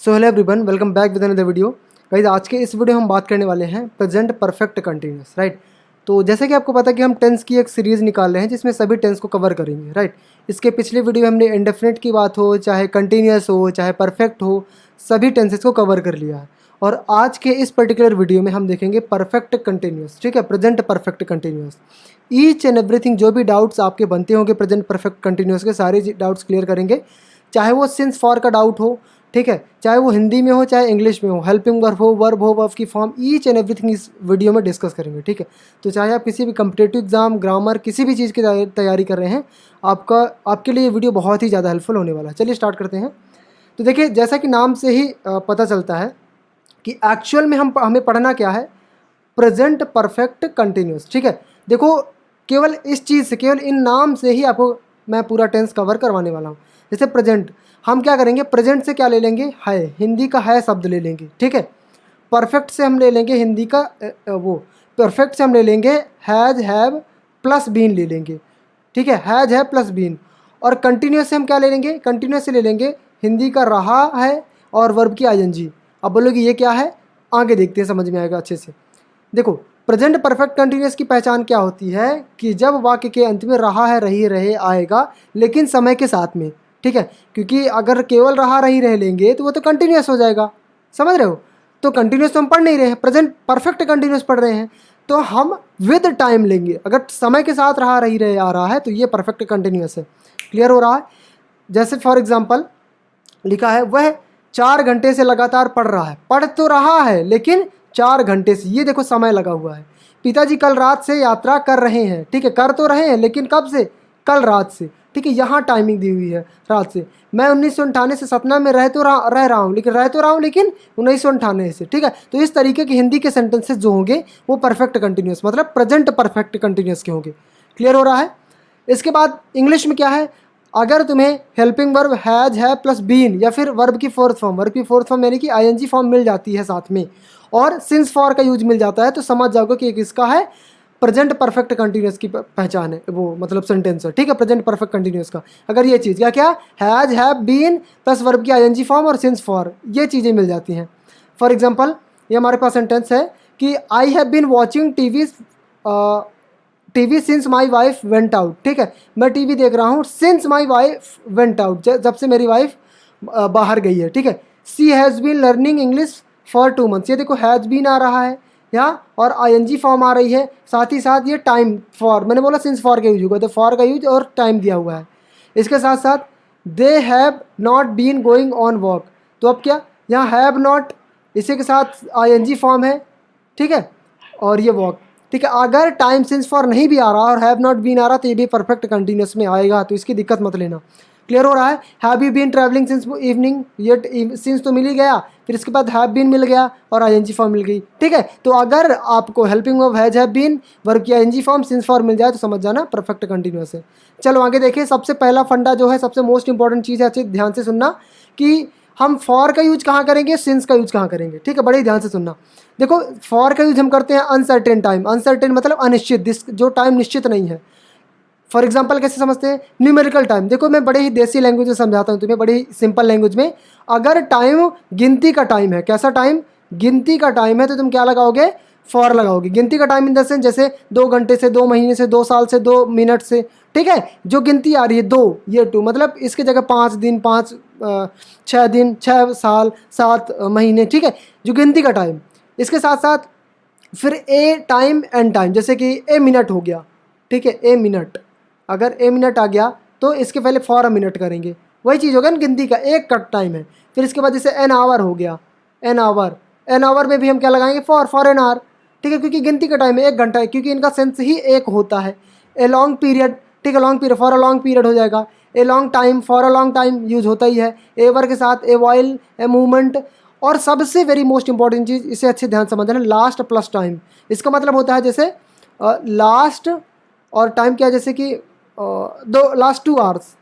So hello everyone, welcome back with another video. Guys, आज के इस वीडियो में हम बात करने वाले हैं प्रेजेंट परफेक्ट कंटिन्यूस, राइट। तो जैसे कि आपको पता है कि हम टेंस की एक सीरीज़ निकाल रहे हैं जिसमें सभी टेंस को कवर करेंगे, राइट। इसके पिछले वीडियो में हमने इंडेफिनिट की बात हो, चाहे कंटिन्यूस हो, चाहे परफेक्ट हो, सभी टेंसेस को कवर कर लिया है। और आज के इस पर्टिकुलर वीडियो में हम देखेंगे परफेक्ट कंटिन्यूस, ठीक है, present perfect continuous. Each and everything, जो भी डाउट्स आपके बनते होंगे प्रेजेंट परफेक्ट कंटिन्यूस के, सारे डाउट्स क्लियर करेंगे। चाहे वो सिंस फॉर का डाउट हो, ठीक है, चाहे वो हिंदी में हो चाहे इंग्लिश में हो, हेल्पिंग वर्ब हो, वर्ब की फॉर्म, ईच एंड एवरीथिंग इस वीडियो में डिस्कस करेंगे, ठीक है। तो चाहे आप किसी भी कम्पिटेटिव एग्जाम, ग्रामर, किसी भी चीज़ की तैयारी कर रहे हैं, आपके लिए ये वीडियो बहुत ही ज़्यादा हेल्पफुल होने वाला है। चलिए स्टार्ट करते हैं। तो देखिए, जैसा कि नाम से ही पता चलता है कि एक्चुअल में हमें पढ़ना क्या है, प्रेजेंट परफेक्ट कंटिन्यूस, ठीक है। देखो, केवल इस चीज़ से, केवल इन नाम से ही आपको मैं पूरा टेंस कवर करवाने वाला हूँ। जैसे प्रेजेंट, हम क्या करेंगे, प्रेजेंट से क्या ले लेंगे, है, हिंदी का है शब्द ले लेंगे, ठीक है। परफेक्ट से हम ले लेंगे हिंदी का परफेक्ट से हम ले लेंगे हैज़, हैव प्लस बीन ले लेंगे, ठीक है, हैज़, हैव प्लस बीन। और कंटिन्यूस से हम क्या ले लेंगे, कंटिन्यूस से ले लेंगे हिंदी का रहा है और वर्ब की आईएनजी। अब बोलोगे ये क्या है, आगे देखते हैं, समझ में आएगा अच्छे से। देखो, प्रेजेंट परफेक्ट कंटिन्यूस की पहचान क्या होती है कि जब वाक्य के अंत में रहा है, रही, रहे आएगा, लेकिन समय के साथ में, ठीक है। क्योंकि अगर केवल रहा, रही, रहे लेंगे तो वो तो कंटिन्यूस हो जाएगा, समझ रहे हो। तो कंटिन्यूस तो हम पढ़ नहीं रहे हैं, प्रेजेंट परफेक्ट कंटिन्यूस पढ़ रहे हैं, तो हम विद टाइम लेंगे। अगर समय के साथ रहा, रही, रहे आ रहा है तो ये परफेक्ट कंटिन्यूस है। क्लियर हो रहा है। जैसे फॉर एग्जाम्पल लिखा है, वह 4 घंटे से लगातार पढ़ रहा है, पढ़ तो रहा है लेकिन 4 घंटे से, ये देखो समय लगा हुआ है। पिताजी कल रात से यात्रा कर रहे हैं, ठीक है, कर तो रहे हैं लेकिन कब से, कल रात से, ठीक है, यहाँ टाइमिंग दी हुई है रात से। मैं 1998 से सतना में रह रहा हूँ लेकिन 1998 से, ठीक है। तो इस तरीके के हिंदी के सेंटेंसेस जो होंगे वो परफेक्ट कंटिन्यूस, मतलब प्रेजेंट परफेक्ट कंटिन्यूस के होंगे। क्लियर हो रहा है। इसके बाद इंग्लिश में क्या है, अगर तुम्हें हेल्पिंग वर्ब हैज, है प्लस बीन या फिर वर्ब की फोर्थ फॉर्म यानी कि आईएनजी फॉर्म मिल जाती है साथ में, और सिंस फॉर का यूज मिल जाता है, तो समझ जाओगे कि किसका है, प्रेजेंट परफेक्ट कंटिन्यूस की पहचान है, वो मतलब सेंटेंस है, ठीक है, प्रेजेंट परफेक्ट कंटिन्यूस का। अगर ये चीज़ क्या has, have, been plus verb की आईएनजी फॉर्म और सिंस फॉर, ये चीज़ें मिल जाती हैं। फॉर एग्जाम्पल, ये हमारे पास सेंटेंस है कि I have been watching TV since my wife went out, ठीक है, मैं टीवी देख रहा हूँ since my wife went out, जब से मेरी वाइफ बाहर गई है, ठीक है। She has been learning English for 2 months, ये देखो हैज़ बीन आ रहा है यहाँ और आईएनजी फॉर्म आ रही है, साथ ही साथ ये टाइम फॉर, मैंने बोला सिंस फॉर का यूज होगा, तो फॉर का यूज और टाइम दिया हुआ है। इसके साथ साथ they have not been going on walk, तो अब क्या, यहाँ हैव नॉट, इसी के साथ आईएनजी फॉर्म है, ठीक है, और ये वॉक, ठीक है। अगर टाइम सिंस फॉर नहीं भी आ रहा और हैव नॉट बीन आ रहा तो ये भी परफेक्ट कंटिन्यूस में आएगा, तो इसकी दिक्कत मत लेना। क्लियर हो रहा है। Have you been travelling since evening, ये सिंस तो मिल ही गया, फिर इसके बाद हैव बीन मिल गया और आईएनजी फॉर्म मिल गई, ठीक है। तो अगर आपको helping verb has, have been, verb की आईएनजी फॉर्म, सिंस फॉर मिल जाए तो समझ जाना परफेक्ट कंटिन्यूस है। चलो आगे देखिए, सबसे पहला फंडा जो है, सबसे मोस्ट इंपॉर्टेंट चीज़ है, अच्छे ध्यान से सुनना कि हम फॉर का यूज कहाँ करेंगे, सिंस का यूज कहाँ करेंगे, ठीक है, बड़े ध्यान से सुनना। देखो, फॉर का यूज हम करते हैं अनसर्टेन टाइम, अनसर्टेन मतलब अनिश्चित, जो टाइम निश्चित नहीं है। फॉर एग्जाम्पल कैसे समझते हैं, न्यूमेरिकल टाइम, देखो मैं बड़े ही देसी लैंग्वेज में समझाता हूँ तुम्हें, बड़े ही सिंपल लैंग्वेज में। अगर टाइम गिनती का टाइम है, कैसा टाइम, गिनती का टाइम है, तो तुम क्या लगाओगे, फॉर लगाओगे। गिनती का टाइम इन द सेंस जैसे 2 घंटे से, 2 महीने से, 2 साल से, 2 मिनट से, ठीक है, जो गिनती आ रही है 2, ये 2, मतलब इसकी जगह 5 दिन, 6 दिन, 6 साल, 7 महीने, ठीक है, जो गिनती का टाइम। इसके साथ साथ फिर ए टाइम एंड टाइम, जैसे कि ए मिनट हो गया, ठीक है, ए मिनट, अगर ए मिनट आ गया तो इसके पहले फॉर अ मिनट करेंगे, वही चीज़ होगा ना, गिनती का एक कट टाइम है। फिर इसके बाद जैसे एन आवर हो गया, एन आवर में भी हम क्या लगाएंगे, फॉर एन आवर, ठीक है, क्योंकि गिनती का टाइम है 1 घंटा है, क्योंकि इनका सेंस ही एक होता है। ए लॉन्ग पीरियड, ठीक है, long period, for a long period हो जाएगा। A long time, for a long time use होता ही है। एवर के साथ ए वाइल, ए मूवमेंट, और सबसे वेरी मोस्ट इंपॉर्टेंट चीज़, इसे अच्छे ध्यान समझना, लास्ट प्लस टाइम। इसका मतलब होता है जैसे लास्ट और टाइम क्या, जैसे कि लास्ट 2 आवर्स,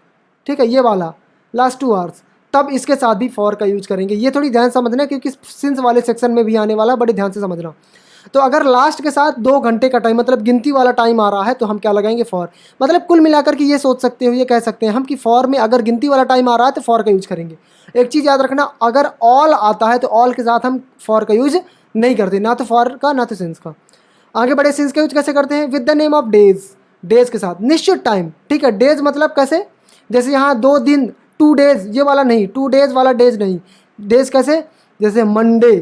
ठीक है, ये वाला लास्ट 2 आवर्स, तब इसके साथ भी फॉर का यूज करेंगे। ये थोड़ी ध्यान समझना, क्योंकि सिंस वाले सेक्शन में भी आने वाला, बड़े ध्यान से समझना। तो अगर लास्ट के साथ 2 घंटे का टाइम मतलब गिनती वाला टाइम आ रहा है तो हम क्या लगाएंगे फॉर। मतलब कुल मिलाकर के ये सोच सकते हो, ये कह सकते हैं हम कि फॉर में अगर गिनती वाला टाइम आ रहा है तो फॉर का यूज करेंगे। एक चीज़ याद रखना, अगर ऑल आता है तो ऑल के साथ हम फॉर का यूज नहीं करते, ना तो फॉर का ना तो सिंस का। आगे बढ़े, सिंस का यूज कैसे करते हैं, with the name of days, days के साथ निश्चित टाइम। ठीक है, डेज मतलब कैसे, जैसे यहाँ 2 दिन 2 डेज, ये वाला नहीं, 2 डेज वाला डेज नहीं। डेज कैसे, जैसे मंडे,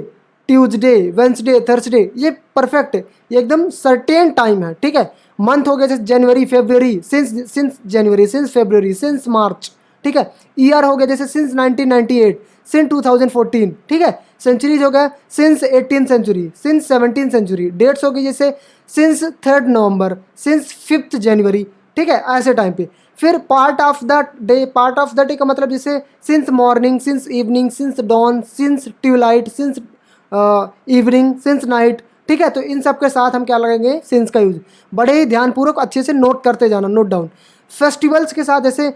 ट्यूसडे, वेंसडे, थर्सडे, ये परफेक्ट है, ये एकदम सर्टेन टाइम है। ठीक है, मंथ हो गया जैसे जनवरी फेब्रुअरी, सिंस जनवरी, सिंस फेब्रुअरी, सिंस मार्च। ठीक है, ईयर हो गया जैसे सिंस 1998, सिंस 2014। ठीक है, सेंचुरीज हो गया since 18th century, since 17th century. Dates हो गई जैसे सिंस 3rd नवंबर, सिंस 5th जनवरी। ठीक है, ऐसे टाइम पे। फिर part of the day, part of the day का मतलब जैसे since morning, since evening, since dawn, since twilight, since evening, since night. ठीक है, तो इन सब के साथ हम क्या लगाएंगे, सिंस का यूज। बड़े ही ध्यानपूर्वक अच्छे से नोट करते जाना, नोट डाउन। फेस्टिवल्स के साथ जैसे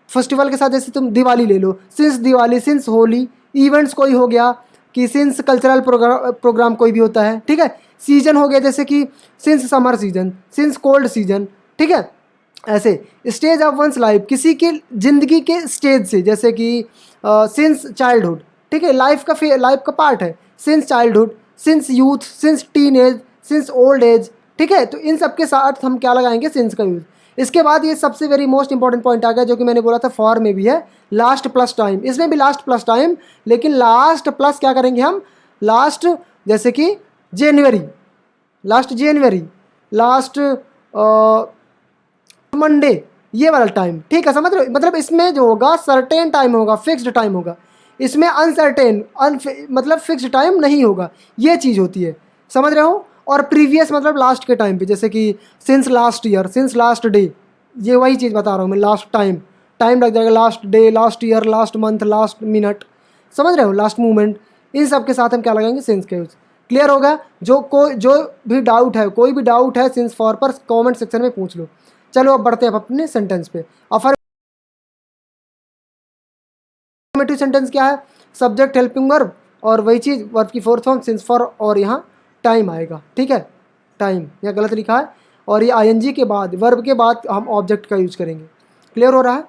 फेस्टिवल के साथ जैसे तुम दिवाली ले लो, since Diwali, since Holi. Events कोई हो गया कि सिंस कल्चरल प्रोग्राम कोई भी होता है। ठीक है, सीजन हो गया जैसे कि since summer season, since cold season. ठीक है, ऐसे स्टेज ऑफ वंस लाइफ, किसी की ज़िंदगी के स्टेज से, जैसे कि सिंस चाइल्डहुड। ठीक है, लाइफ का पार्ट है, since childhood, since youth, since teen age, since old age. ठीक है, तो इन सब के साथ हम क्या लगाएंगे, सिंस का यूज़। इसके बाद ये सबसे वेरी मोस्ट इंपॉर्टेंट पॉइंट आ गया, जो कि मैंने बोला था फॉर में भी है, लास्ट प्लस टाइम। इसमें भी लास्ट प्लस टाइम, लेकिन लास्ट प्लस क्या करेंगे हम, लास्ट, जैसे कि जनवरी, लास्ट जनवरी, लास्ट मंडे, ये वाला टाइम। ठीक है, समझ रहे हो, मतलब इसमें जो होगा सर्टेन टाइम होगा, फिक्स्ड टाइम होगा। इसमें अनसर्टेन मतलब फिक्स्ड टाइम नहीं होगा, ये चीज़ होती है, समझ रहे हो। और प्रीवियस मतलब लास्ट के टाइम पे, जैसे कि since last year, since last day, ये वही चीज़ बता रहा हूँ मैं, लास्ट टाइम, टाइम लग जाएगा, last day, last year, last month, last minute, समझ रहे हो, लास्ट मोमेंट। इन सब के साथ हम क्या लगाएंगे, सिंस का यूज़। क्लियर होगा। जो भी डाउट है, कोई भी डाउट है सिंस फॉर पर, कमेंट सेक्शन में पूछ लो। चलो अब बढ़ते हैं अपने सेंटेंस पे। अफर्मेटिव सेंटेंस क्या है, सब्जेक्ट हेल्पिंग वर्ब, और वही चीज़ वर्ब की फोर्थ फॉर्म सिंस फॉर, और यहाँ टाइम आएगा। ठीक है, टाइम यहाँ गलत लिखा है, और ये आईएनजी के बाद, वर्ब के बाद हम ऑब्जेक्ट का यूज करेंगे। क्लियर हो रहा है,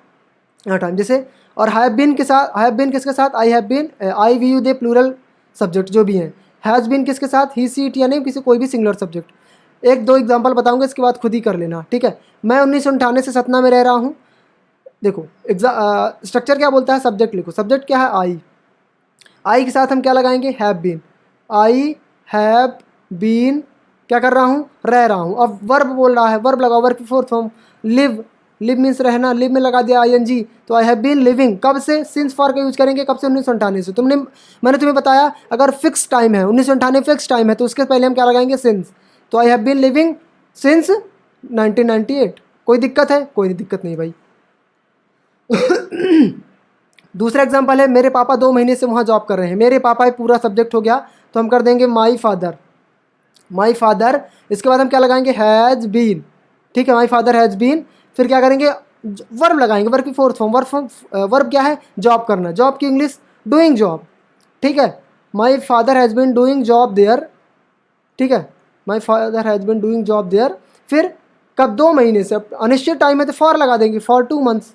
यहाँ टाइम जैसे। और हैव बीन के साथ, हैव बीन किसके साथ, I have been, I we you they plural subject जो भी हैं। हैज़ बीन किसके साथ, ही सी इट, या नहीं किसी कोई भी सिंगुलर सब्जेक्ट। 1-2 एग्जाम्पल बताऊंगा, इसके बाद खुद ही कर लेना। ठीक है, मैं 1998 से सतना में रह रहा हूँ। देखो स्ट्रक्चर क्या बोलता है, सब्जेक्ट लिखो, सब्जेक्ट क्या है, आई। आई के साथ हम क्या लगाएंगे, have been. I have been क्या कर रहा हूँ, रह रहा हूँ। अब वर्ब बोल रहा है, वर्ब लगाओ, वर्ब की fourth form live, live means रहना, लिव में लगा दिया आईएनजी, तो आई हैव बीन लिविंग। कब से, सिंस फॉर का यूज करेंगे, कब से, 1998 से। मैंने तुम्हें बताया अगर फिक्स टाइम है, 1998 फिक्स टाइम है, तो उसके पहले हम क्या लगाएंगे, सिंस। तो I have been living since 1998। कोई दिक्कत है, कोई दिक्कत नहीं भाई। दूसरा एग्जांपल है, मेरे पापा 2 महीने से वहाँ जॉब कर रहे हैं। मेरे पापा एक पूरा सब्जेक्ट हो गया, तो हम कर देंगे माई फादर, माई फादर। इसके बाद हम क्या लगाएंगे, हैज़ बीन। ठीक है, माई फादर हैज़ बीन। फिर क्या करेंगे, वर्ब लगाएंगे, वर्ब की फोर्थ फॉर्म। वर्ब क्या है, जॉब करना, जॉब की इंग्लिश डूइंग जॉब। ठीक है, my father has been doing job there. ठीक है, my father has been doing job there. फिर कब, 2 महीने से, अनिश्चित टाइम है तो फॉर लगा देंगे, फॉर 2 मंथ्स।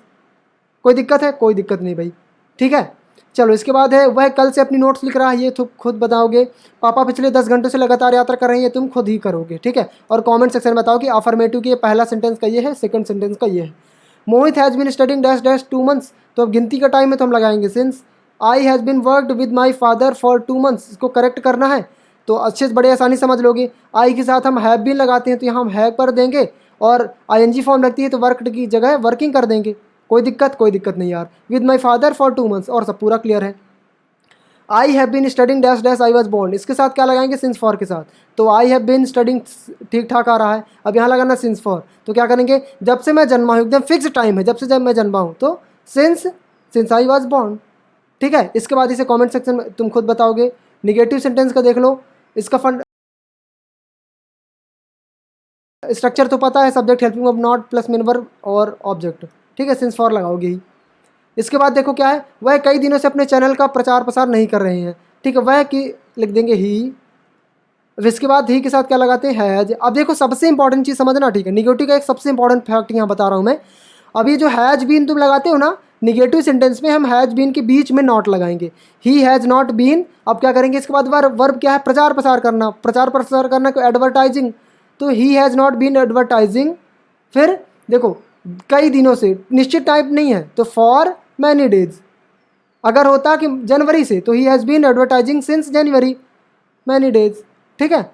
कोई दिक्कत है, कोई दिक्कत नहीं भाई। ठीक है, चलो इसके बाद है, वह कल से अपनी नोट्स लिख रहा है, ये तुम खुद बताओगे। पापा पिछले 10 घंटों से लगातार यात्रा कर रहे हैं, ये तुम खुद ही करोगे। ठीक है, और कमेंट सेक्शन में बताओ कि अफर्मेटिव की पहला सेंटेंस का ये है, सेकंड सेंटेंस का ये है। Mohit has been studying dash dash 2 months, तो अब गिनती का टाइम है तो हम लगाएंगे since. I has been worked with my father for 2 months, इसको करेक्ट करना है तो अच्छे से बड़े आसानी समझ लोगे। आई के साथ हम हैव बीन लगाते हैं, तो यहाँ हम हैव कर देंगे, और आईएनजी फॉर्म लगती है तो वर्कड की जगह वर्किंग कर देंगे। कोई दिक्कत नहीं यार। With my father for 2 months, और सब पूरा क्लियर है। I have been studying dash dash I was born, इसके साथ क्या लगाएंगे, सिंस फॉर के साथ। तो आई हैव बीन स्टडिंग ठीक ठाक आ रहा है। अब यहाँ लगाना सिंस फॉर, तो क्या करेंगे, जब से मैं जन्मा हूँ, एकदम फिक्स टाइम है, जब मैं जन्मा हूँ, तो सिंस आई वॉज बोर्न। ठीक है, इसके बाद इसे कॉमेंट सेक्शन में तुम खुद बताओगे। निगेटिव सेंटेंस का देख लो, इसका फंड स्ट्रक्चर तो पता है, subject helping verb not plus main verb और ऑब्जेक्ट। ठीक है, सिंस फॉर लगाओगे ही। इसके बाद देखो क्या है, वह कई दिनों से अपने चैनल का प्रचार प्रसार नहीं कर रहे हैं। ठीक है, वह की लिख देंगे ही, अब इसके बाद ही के साथ क्या लगाते हैं, हैज। अब देखो सबसे इंपॉर्टेंट चीज़ समझना, ठीक है, निगेटिव का एक सबसे इंपॉर्टेंट फैक्ट यहाँ बता रहा हूँ मैं। अब ये जो हैज बीन तुम लगाते हो ना निगेटिव सेंटेंस में, हम हैज बीन के बीच में नॉट लगाएंगे, ही हैज़ नॉट बीन। अब क्या करेंगे इसके बाद वर्ब क्या है, प्रचार प्रसार करना, प्रचार प्रसार करना को एडवर्टाइजिंग, तो he has not been advertising. फिर देखो कई दिनों से, निश्चित टाइप नहीं है तो फॉर मैनी डेज। अगर होता कि जनवरी से तो he has been advertising since January many days. ठीक है,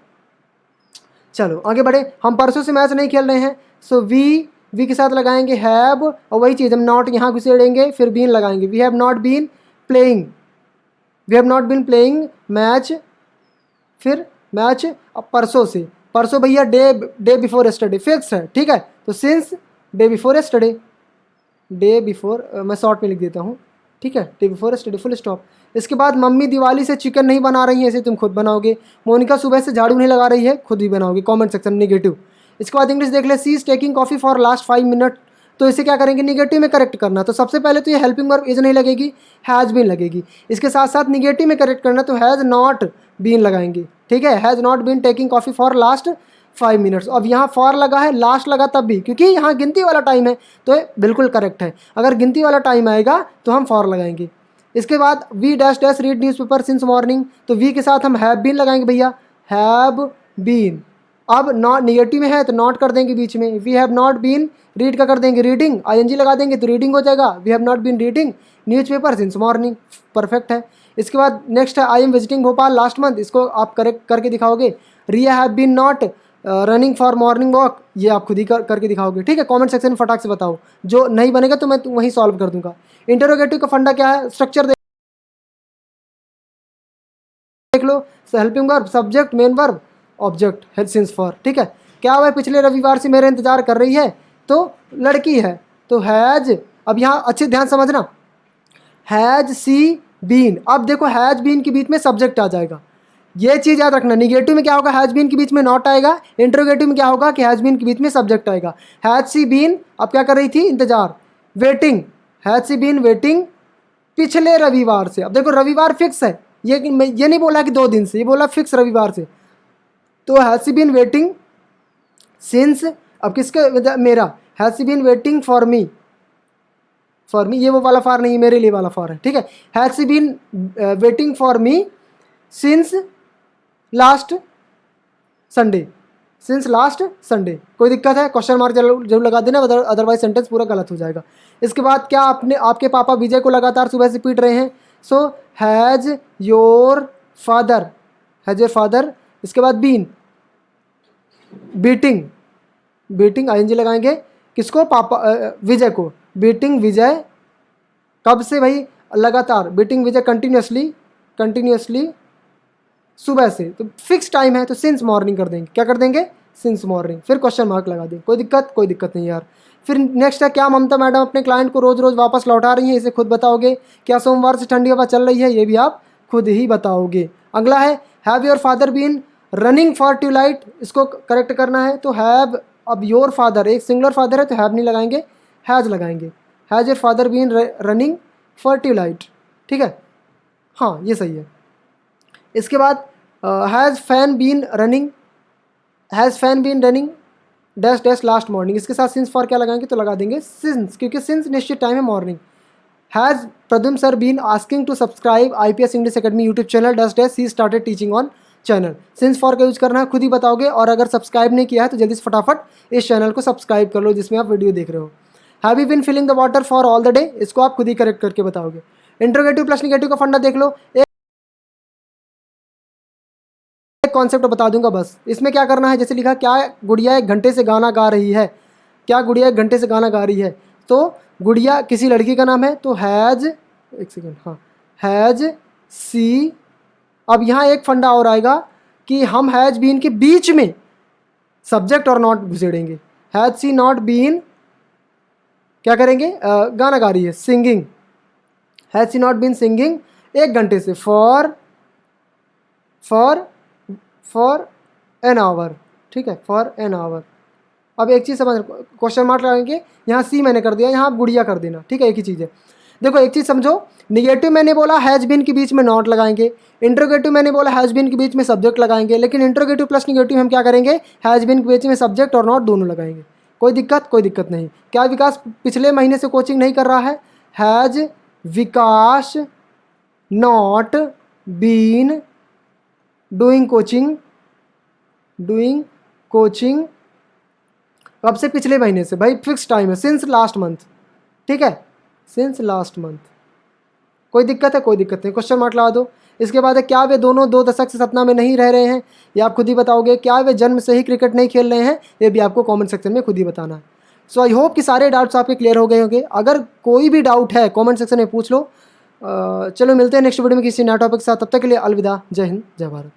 चलो आगे बढ़े। हम परसों से मैच नहीं खेल रहे हैं, सो वी के साथ लगाएंगे हैव, और वही चीज़ हम नॉट यहाँ घुसेड़ेंगे, फिर बीन लगाएंगे, we have not been playing, we have not been playing match, फिर मैच अब परसों से, परसों भैया डे बिफोर यस्टरडे फिक्स है, ठीक है, तो since day before yesterday, day before मैं शॉर्ट में लिख देता हूँ, ठीक है, day before yesterday full stop. इसके बाद मम्मी दिवाली से चिकन नहीं बना रही है, इसे तुम खुद बनाओगे। मोनिका सुबह से झाड़ू नहीं लगा रही है, खुद भी बनाओगे, कमेंट सेक्शन नेगेटिव। इसके बाद इंग्लिश देख ले, she is taking coffee for last 5 minute, तो इसे क्या करेंगे निगेटिव में करेक्ट करना। तो सबसे पहले तो ये हेल्पिंग वर्ब इज नहीं लगेगी, हैज़ बीन लगेगी। इसके साथ साथ निगेटिव में करेक्ट करना तो हैज़ नॉट बीन लगाएंगे, ठीक है, has not been taking coffee for last 5 minutes. अब यहाँ फॉर लगा है, लास्ट लगा तब भी, क्योंकि यहाँ गिनती वाला टाइम है तो ये बिल्कुल करेक्ट है। अगर गिनती वाला टाइम आएगा तो हम फॉर लगाएंगे। इसके बाद we dash dash read newspaper since morning, तो वी के साथ हम हैव बीन लगाएंगे भैया, हैव बीन। अब नॉट निगेटिव में है तो नॉट कर देंगे बीच में, we have not been read का कर देंगे रीडिंग, आईएनजी लगा देंगे तो रीडिंग हो जाएगा, we have not been reading newspaper since morning, perfect है। इसके बाद नेक्स्ट है I am visiting Bhopal last month, इसको आप करेक्ट करके दिखाओगे। Riya have been not running for morning walk, ये आप खुद ही करके दिखाओगे, ठीक है, कमेंट सेक्शन में फटाक से बताओ, जो नहीं बनेगा तो मैं वहीं सॉल्व कर दूंगा। इंटरोगेटिव का फंडा क्या है, स्ट्रक्चर देख लो, helping verb, subject, main verb, object, help since for, ठीक है। क्या हुआ, पिछले रविवार से मेरा इंतजार कर रही है, तो लड़की है, तो हैज। अब यहाँ अच्छे ध्यान समझना, हैज सी बीन। अब देखो हैज बीन के बीच में सब्जेक्ट आ जाएगा, ये चीज़ याद रखना। निगेटिव में क्या होगा, हैज बीन के बीच में नॉट आएगा, इंटरोगेटिव में क्या होगा कि हैज बीन के बीच में सब्जेक्ट आएगा। हैज सी बीन, अब क्या कर रही थी, इंतजार, waiting, has she been waiting पिछले रविवार से। अब देखो रविवार फिक्स है, ये नहीं बोला कि 2 दिन से, ये बोला फिक्स रविवार से, तो has she been waiting since, अब किसके, मेरा, has she been waiting for me, for me ये वो वाला फॉर नहीं, मेरे लिए वाला फॉर है, ठीक है। Has she been waiting for me since last Sunday, since last Sunday. कोई दिक्कत है, क्वेश्चन मार्क जरूर लगा देना, अदरवाइज सेंटेंस पूरा गलत हो जाएगा। इसके बाद क्या आपके पापा विजय को लगातार सुबह से पीट रहे हैं, so has your father, has your father. इसके बाद बीन, बीटिंग, बीटिंग आईएनजी लगाएंगे, किसको, पापा विजय को, बीटिंग विजय, कब से भाई, लगातार, बीटिंग विजय कंटिन्यूसली, कंटिन्यूसली सुबह से, तो फिक्स टाइम है तो सिंस मॉर्निंग कर देंगे, क्या कर देंगे, सिंस मॉर्निंग, फिर क्वेश्चन मार्क लगा दें। कोई दिक्कत नहीं यार। फिर नेक्स्ट है, क्या ममता मैडम अपने क्लाइंट को रोज़ रोज़ वापस लौटा रही हैं, इसे खुद बताओगे। क्या सोमवार से ठंडी हवा चल रही है, ये भी आप खुद ही बताओगे। अगला है, have your father been running for twilight, इसको करेक्ट करना है, तो हैव, अब योर फादर एक सिंगुलर फादर है तो हैव नहीं लगाएंगे, हैज़ लगाएंगे, has your father been running for twilight, ठीक है, हाँ ये सही है। इसके बाद has fan been running, has fan been running dash dash last morning, इसके साथ सिंस फॉर क्या लगाएंगे, तो लगा देंगे सिंस, क्योंकि सिंस निश्चित टाइम है morning. Has Pradyum sir been asking to subscribe IPS English academy YouTube channel dash dash he started teaching on channel. Since for का यूज करना है, खुद ही बताओगे, और अगर सब्सक्राइब नहीं किया है तो जल्दी से फटाफट इस चैनल को सब्सक्राइब कर लो जिसमें आप वीडियो देख रहे हो। Have you been filling the water for all the day, इसको आप खुद ही करेक्ट करके बताओगे। इंटरोगेटिव प्लस निगेटिव का फंडा देख लो, कॉन्सेप्ट बता दूंगा बस। इसमें क्या करना है, जैसे लिखा, क्या गुड़िया 1 घंटे से गाना गा रही है, क्या गुड़िया 1 घंटे से गाना गा रही है, तो गुड़िया किसी लड़की का नाम है, तो हैज़, एक सेकेंड, हाँ, हैज़ सी। अब यहाँ एक फंडा और आएगा कि हम हैज़ बीन के बीच में सब्जेक्ट और नॉट घुसेड़ेंगे। हैज़ सी नॉट बीन, क्या करेंगे, गाना गा रही है, singing, has she not been singing 1 घंटे से, फॉर एन आवर, ठीक है, फॉर एन आवर। अब एक चीज़ समझ, क्वेश्चन मार्क लगाएंगे, यहाँ सी मैंने कर दिया, यहाँ आप गुड़िया कर देना, ठीक है, एक ही चीज़ है। देखो एक चीज़ समझो, निगेटिव मैंने बोला हैज़ बीन के बीच में नॉट लगाएंगे, इंट्रोगेटिव मैंने बोला हैज़ बीन के बीच में सब्जेक्ट लगाएंगे, लेकिन इंट्रोगेटिव प्लस निगेटिव हम क्या करेंगे, हैज़ बीन के बीच में सब्जेक्ट और नॉट दोनों लगाएंगे। कोई दिक्कत? कोई दिक्कत नहीं। क्या विकास पिछले महीने से कोचिंग नहीं कर रहा है? Has Vikas not been doing coaching कब से? पिछले महीने से। भाई फिक्स टाइम है, सिंस लास्ट मंथ, ठीक है, सिंस लास्ट मंथ। कोई दिक्कत है? कोई दिक्कत नहीं, क्वेश्चन मार्क लगा दो। इसके बाद है क्या वे दोनों 2 दशक से सतना में नहीं रह रहे हैं? ये आप खुद ही बताओगे। क्या वे जन्म से ही क्रिकेट नहीं खेल रहे हैं? ये भी आपको कमेंट सेक्शन में खुद ही बताना है। सो आई होप कि सारे डाउट्स आपके क्लियर हो गए होंगे। अगर कोई भी डाउट है कमेंट सेक्शन में पूछ लो। चलो मिलते हैं नेक्स्ट वीडियो में किसी नया टॉपिक के साथ। तब तक के लिए अलविदा। जय हिंद, जय भारत।